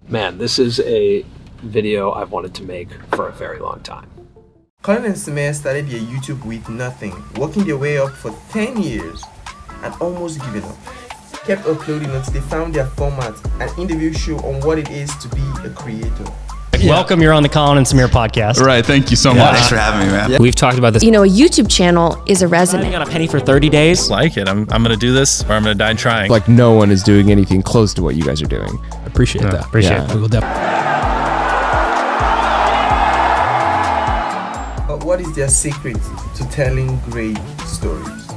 Man, this is a video I've wanted to make for a very long time. Colin and Samir started their YouTube with nothing, working their way up for 10 years and almost giving up. Kept uploading until they found their format, an interview show on what it is to be a creator. Welcome, you're on the Colin and Samir podcast. Right, thank you so much. Thanks for having me, man. We've talked about this. You know, a YouTube channel is a resume. I got a penny for 30 days. Like it. I'm going to do this or I'm going to die trying. Like no one is doing anything close to what you guys are doing. Appreciate that. Appreciate it. We will definitely. But what is their secret to telling great stories?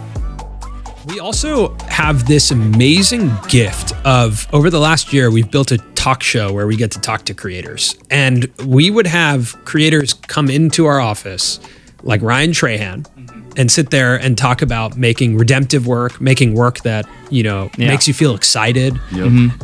We also have this amazing gift of, over the last year, we've built a talk show where we get to talk to creators. And we would have creators come into our office, like Ryan Trahan, and sit there and talk about making redemptive work, making work that, makes you feel excited.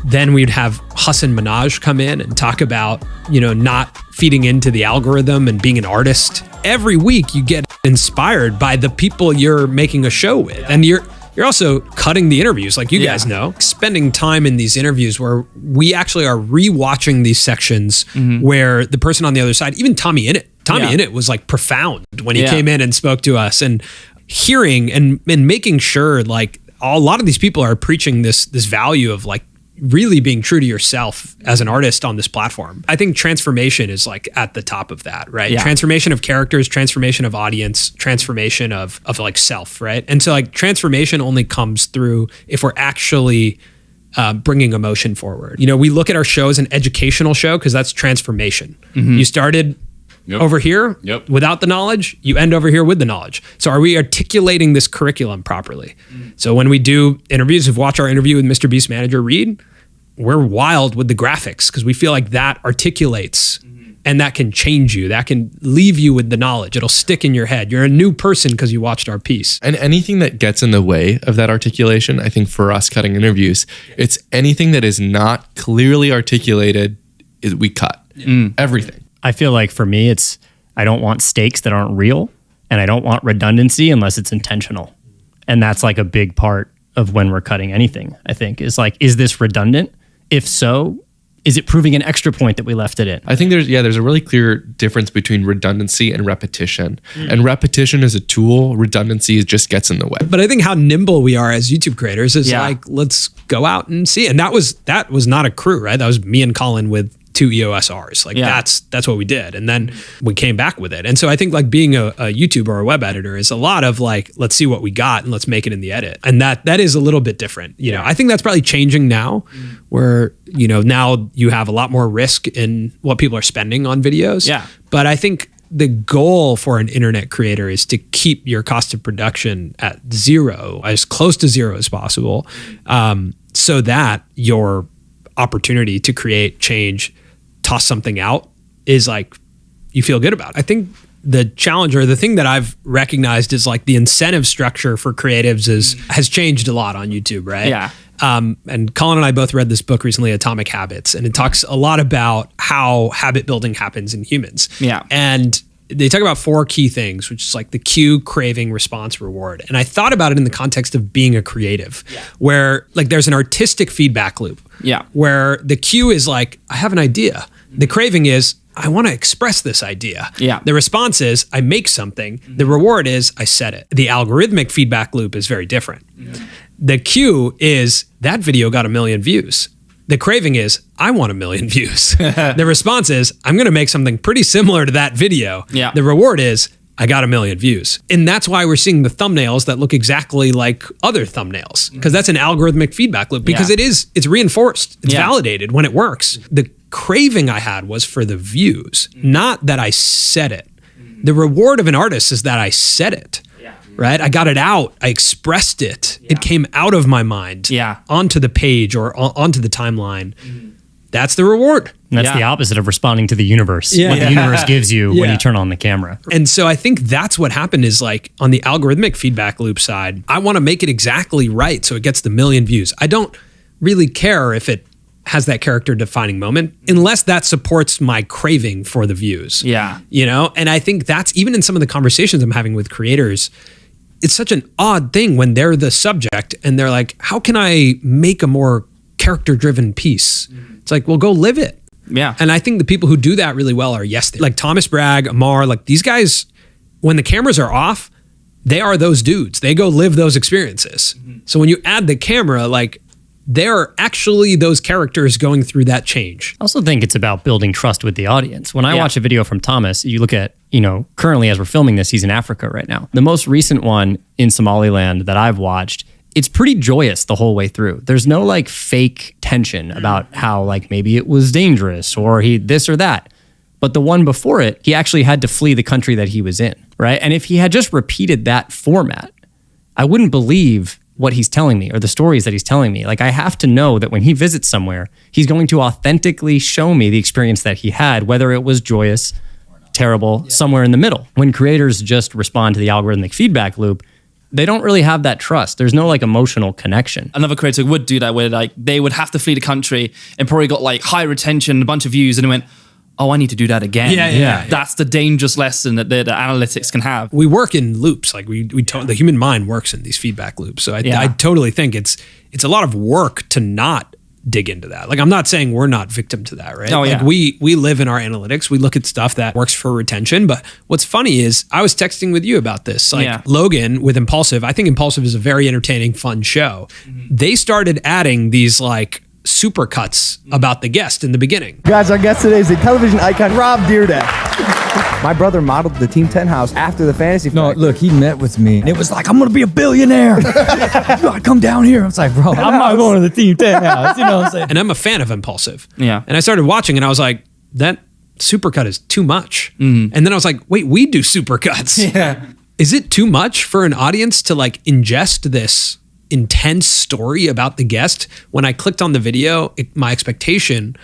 Then we'd have Hassan Minhaj come in and talk about, not feeding into the algorithm and being an artist. Every week you get inspired by the people you're making a show with. And you're also cutting the interviews, like you guys know, spending time in these interviews where we actually are rewatching these sections where the person on the other side, even Tommy Innit was like profound when he came in and spoke to us, and hearing and making sure like a lot of these people are preaching this value of like really being true to yourself as an artist on this platform. I think transformation is like at the top of that, right? Yeah. Transformation of characters, transformation of audience, transformation of like self, right? And so like transformation only comes through if we're actually bringing emotion forward. We look at our show as an educational show because that's transformation. You started over here without the knowledge, you end over here with the knowledge. So are we articulating this curriculum properly? So when we do interviews, if you watch our interview with Mr. Beast manager Reed, we're wild with the graphics because we feel like that articulates and that can change you. That can leave you with the knowledge. It'll stick in your head. You're a new person because you watched our piece. And anything that gets in the way of that articulation, I think for us cutting interviews, it's anything that is not clearly articulated, we cut. Everything. I feel like for me, I don't want stakes that aren't real, and I don't want redundancy unless it's intentional. And that's like a big part of when we're cutting anything, I think, is like, is this redundant? If so, is it proving an extra point that we left it in? I think there's a really clear difference between redundancy and repetition. And repetition is a tool, redundancy just gets in the way. But I think how nimble we are as YouTube creators is like, let's go out and see. And that was not a crew, right? That was me and Colin with 2 EOS Rs. Like that's what we did. And then we came back with it. And so I think like being a YouTuber or a web editor is a lot of like, let's see what we got and let's make it in the edit. And that is a little bit different. I think that's probably changing now where, now you have a lot more risk in what people are spending on videos. Yeah. But I think the goal for an internet creator is to keep your cost of production at zero, as close to zero as possible, so that your opportunity to create, change, toss something out is like, you feel good about it. I think the challenge or the thing that I've recognized is like the incentive structure for creatives has changed a lot on YouTube, right? Yeah. And Colin and I both read this book recently, Atomic Habits, and it talks a lot about how habit building happens in humans. Yeah. And they talk about 4 key things, which is like the cue, craving, response, reward. And I thought about it in the context of being a creative, where like there's an artistic feedback loop. Yeah. Where the cue is like, I have an idea. The craving is, I want to express this idea. Yeah. The response is, I make something. The reward is, I set it. The algorithmic feedback loop is very different. The cue is, that video got 1 million views. The craving is, I want 1 million views. The response is, I'm going to make something pretty similar to that video. Yeah. The reward is, I got 1 million views. And that's why we're seeing the thumbnails that look exactly like other thumbnails, because that's an algorithmic feedback loop, because it's reinforced. It's validated when it works. The craving I had was for the views, not that I said it. The reward of an artist is that I said it. Right? I got it out. I expressed it. It came out of my mind onto the page or onto the timeline. That's the reward. And that's the opposite of responding to the universe. What the universe gives you when you turn on the camera. And so I think that's what happened is like on the algorithmic feedback loop side, I want to make it exactly right so it gets the 1 million views. I don't really care if it has that character defining moment unless that supports my craving for the views. Yeah. And I think that's even in some of the conversations I'm having with creators, it's such an odd thing when they're the subject and they're like, how can I make a more character-driven piece? It's like, well, go live it. Yeah. And I think the people who do that really well are like Thomas Bragg, Amar, like these guys, when the cameras are off, they are those dudes. They go live those experiences. So when you add the camera, like they're actually those characters going through that change. I also think it's about building trust with the audience. When I watch a video from Thomas, you look at, currently as we're filming this, he's in Africa right now. The most recent one in Somaliland that I've watched, it's pretty joyous the whole way through. There's no like fake tension about how like maybe it was dangerous or he this or that. But the one before it, he actually had to flee the country that he was in, right? And if he had just repeated that format, I wouldn't believe what he's telling me or the stories that he's telling me. Like I have to know that when he visits somewhere, he's going to authentically show me the experience that he had, whether it was joyous, terrible, somewhere in the middle. When creators just respond to the algorithmic feedback loop, they don't really have that trust. There's no like emotional connection. Another creator would do that where like they would have to flee the country and probably got like high retention, a bunch of views, and went, oh, I need to do that again. Yeah. That's the dangerous lesson that the analytics can have. We work in loops. Like the human mind works in these feedback loops. So I totally think it's a lot of work to not dig into that. Like I'm not saying we're not victim to that, right? Oh, like we live in our analytics. We look at stuff that works for retention. But what's funny is I was texting with you about this. Like Logan with Impulsive, I think Impulsive is a very entertaining, fun show. They started adding these like super cuts about the guest in the beginning. Guys, our guest today is a television icon, Rob Dyrdek. My brother modeled the Team 10 house after the Fantasy No, Factory. look, he met with me and it was like, I'm gonna be a billionaire. You gotta come down here. I was like, bro, I'm not going to the Team 10 house. You know what I'm saying? And I'm a fan of Impulsive. Yeah. And I started watching and I was like, that supercut is too much. And then I was like, wait, we do supercuts. Yeah. Is it too much for an audience to like ingest this intense story about the guest? When I clicked on the video, my expectation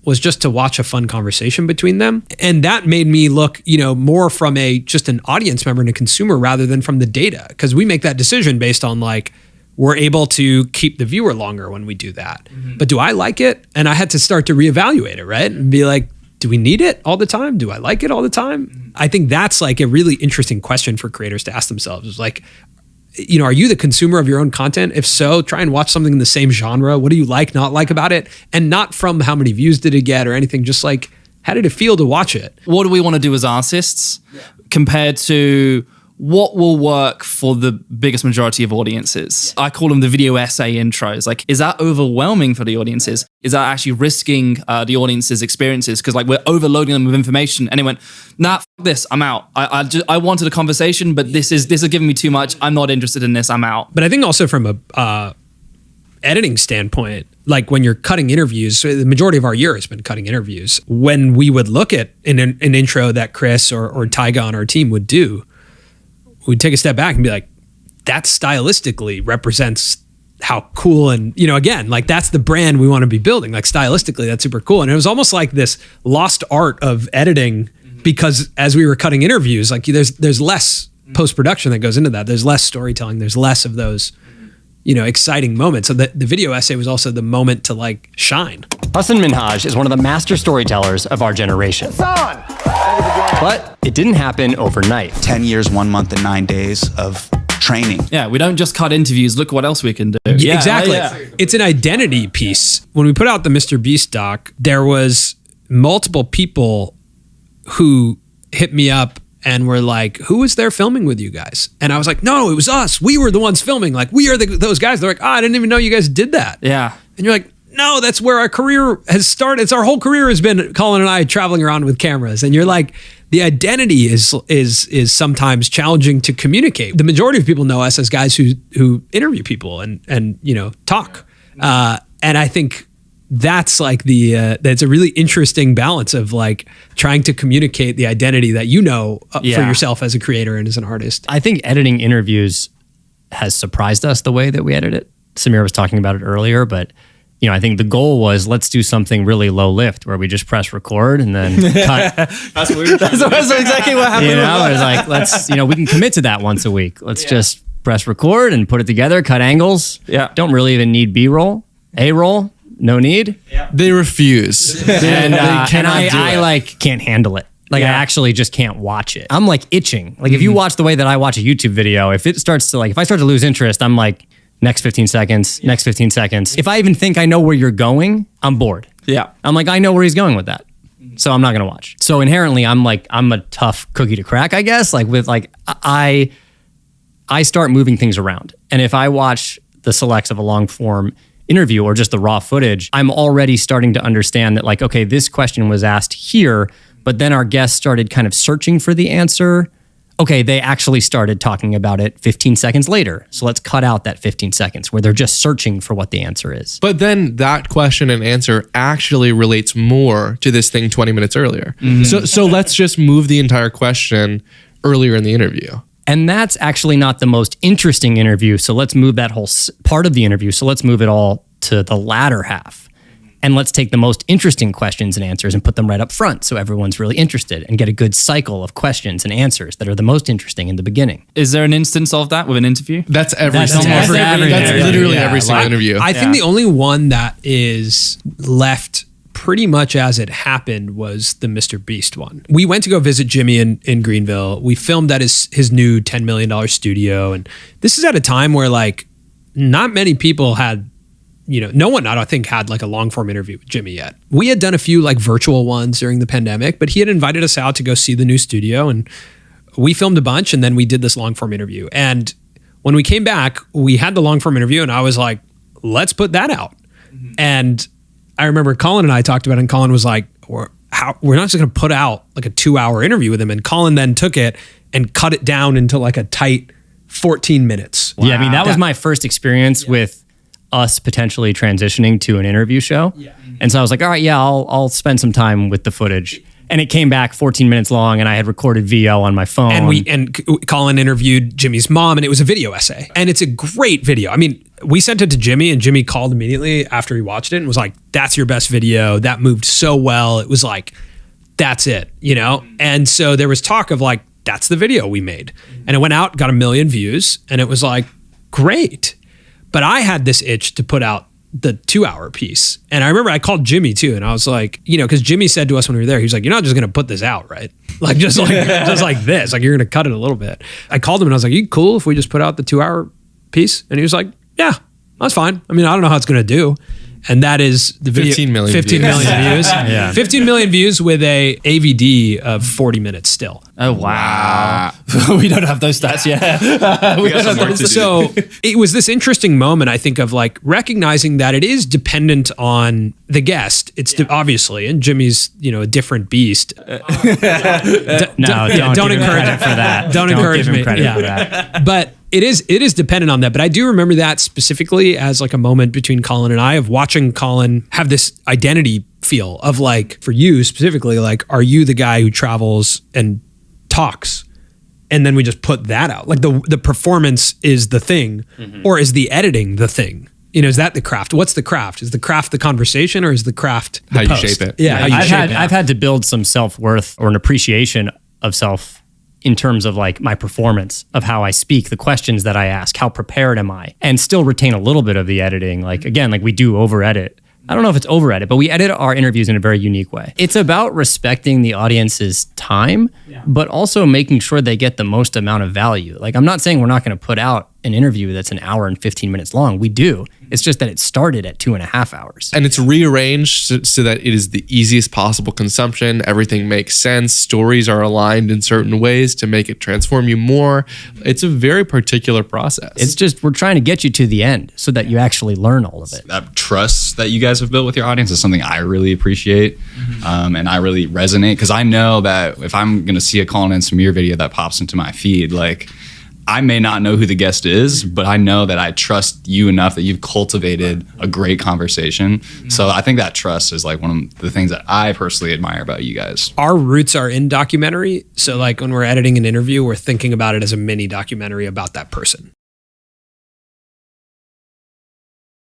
was just to watch a fun conversation between them. And that made me look, more from just an audience member and a consumer rather than from the data. Because we make that decision based on like, we're able to keep the viewer longer when we do that. But do I like it? And I had to start to reevaluate it, right? And be like, do we need it all the time? Do I like it all the time? I think that's like a really interesting question for creators to ask themselves. Is like, are you the consumer of your own content? If so, try and watch something in the same genre. What do you like, not like about it? And not from how many views did it get or anything, just like, how did it feel to watch it? What do we want to do as artists compared to what will work for the biggest majority of audiences? I call them the video essay intros. Like, is that overwhelming for the audiences? Is that actually risking the audience's experiences? Because like we're overloading them with information. And they went, nah, f this, I'm out. I wanted a conversation, but this is giving me too much. I'm not interested in this. I'm out. But I think also from a editing standpoint, like when you're cutting interviews, so the majority of our year has been cutting interviews. When we would look at an intro that Chris or Tyga on our team would do, we'd take a step back and be like, that stylistically represents how cool and, again, like that's the brand we want to be building. Like stylistically, that's super cool. And it was almost like this lost art of editing because as we were cutting interviews, like there's less post-production that goes into that. There's less storytelling. There's less of those, exciting moments. So the video essay was also the moment to like shine. Hassan Minhaj is one of the master storytellers of our generation. But it didn't happen overnight. 10 years, 1 month, and 9 days of training. Yeah, we don't just cut interviews. Look what else we can do. Yeah, exactly. It's an identity piece. When we put out the Mr. Beast doc, there was multiple people who hit me up and were like, who was there filming with you guys? And I was like, no, it was us. We were the ones filming. Like, we are those guys. They're like, I didn't even know you guys did that. Yeah. And you're like, no, that's where our career has started. It's our whole career has been Colin and I traveling around with cameras. And you're like, the identity is sometimes challenging to communicate. The majority of people know us as guys who interview people and talk. And I think that's like that's a really interesting balance of like trying to communicate the identity that for yourself as a creator and as an artist. I think editing interviews has surprised us the way that we edit it. Samir was talking about it earlier, but I think the goal was let's do something really low lift where we just press record and then cut. That's weird. That's exactly what happened. It's like, let's, we can commit to that once a week. Let's just press record and put it together, cut angles. Yeah. Don't really even need B-roll, A-roll, no need. They refuse. And I can't handle it. Like I actually just can't watch it. I'm like itching. Like if you watch the way that I watch a YouTube video, if it starts to if I start to lose interest, I'm like, next 15 seconds, next 15 seconds. If I even think I know where you're going, I'm bored. Yeah. I'm like, I know where he's going with that. So I'm not going to watch. So inherently, I'm a tough cookie to crack, I guess. Like with I start moving things around. And if I watch the selects of a long form interview or just the raw footage, I'm already starting to understand that like, okay, this question was asked here, but then our guest started kind of searching for the answer. Okay, they actually started talking about it 15 seconds later. So let's cut out that 15 seconds where they're just searching for what the answer is. But then that question and answer actually relates more to this thing 20 minutes earlier. So let's just move the entire question earlier in the interview. And that's actually not the most interesting interview. So let's move that whole part of the interview. So let's move it all to the latter half. And let's take the most interesting questions and answers and put them right up front so everyone's really interested and get a good cycle of questions and answers that are the most interesting in the beginning. Is there an instance of that with an interview? That's every That's single almost every That's interview. literally every single interview. I think the only one that is left pretty much as it happened was the Mr. Beast one. We went to go visit Jimmy in Greenville. We filmed at his new $10 million studio. And this is at a time where like not many people had, no one, I don't think, had like a long form interview with Jimmy yet. We had done a few like virtual ones during the pandemic, but he had invited us out to go see the new studio and we filmed a bunch and then we did this long form interview. And when we came back, we had the long form interview and I was like, let's put that out. And I remember Colin and I talked about it and Colin was like, we're not just going to put out like a 2-hour interview with him. And Colin then took it and cut it down into like a tight 14 minutes. Wow. Yeah, I mean, that was my first experience with us potentially transitioning to an interview show. Yeah. And so I was like, all right, yeah, I'll spend some time with the footage. And it came back 14 minutes long and I had recorded VO on my phone. And Colin interviewed Jimmy's mom and it was a video essay. And it's a great video. I mean, we sent it to Jimmy and Jimmy called immediately after he watched it and was like, that's your best video. That moved so well. It was like, that's it, And so there was talk of like, that's the video we made. And it went out, got 1 million views and it was like, great. But I had this itch to put out the 2-hour piece. And I remember I called Jimmy too. And I was like, because Jimmy said to us when we were there, he was like, you're not just going to put this out, right? Like, just like this, like you're going to cut it a little bit. I called him and I was like, you cool if we just put out the 2-hour piece? And he was like, yeah, that's fine. I mean, I don't know how it's going to do. And that is the video. 15 million views. Yeah. 15 million views with a AVD of 40 minutes still. Oh, wow. We don't have those stats yet. So it was this interesting moment, I think, of like recognizing that it is dependent on the guest. It's obviously, and Jimmy's, a different beast. Don't encourage him for that. Don't encourage me. For that. But it is dependent on that. But I do remember that specifically as like a moment between Colin and I of watching Colin have this identity feel of like, for you specifically, like, are you the guy who travels and talks? And then we just put that out. Like the performance is the thing, or is the editing the thing? Is that the craft? What's the craft? Is the craft the conversation or is the craft the how post? You shape it? Yeah, I've had to build some self-worth or an appreciation of self in terms of like my performance of how I speak, the questions that I ask, how prepared am I, and still retain a little bit of the editing. Like, again, like we do over edit. I don't know if it's over edit, but we edit our interviews in a very unique way. It's about respecting the audience's time, but also making sure they get the most amount of value. Like, I'm not saying we're not going to put out an interview that's an hour and 15 minutes long. We do. It's just that it started at 2.5 hours. And it's rearranged so that it is the easiest possible consumption. Everything makes sense. Stories are aligned in certain ways to make it transform you more. It's a very particular process. It's just, we're trying to get you to the end so that you actually learn all of it. That trust that you guys have built with your audience is something I really appreciate. And I really resonate because I know that if I'm going to see a Colin and Samir video that pops into my feed, like, I may not know who the guest is, but I know that I trust you enough that you've cultivated a great conversation. So I think that trust is like one of the things that I personally admire about you guys. Our roots are in documentary. So like when we're editing an interview, we're thinking about it as a mini documentary about that person.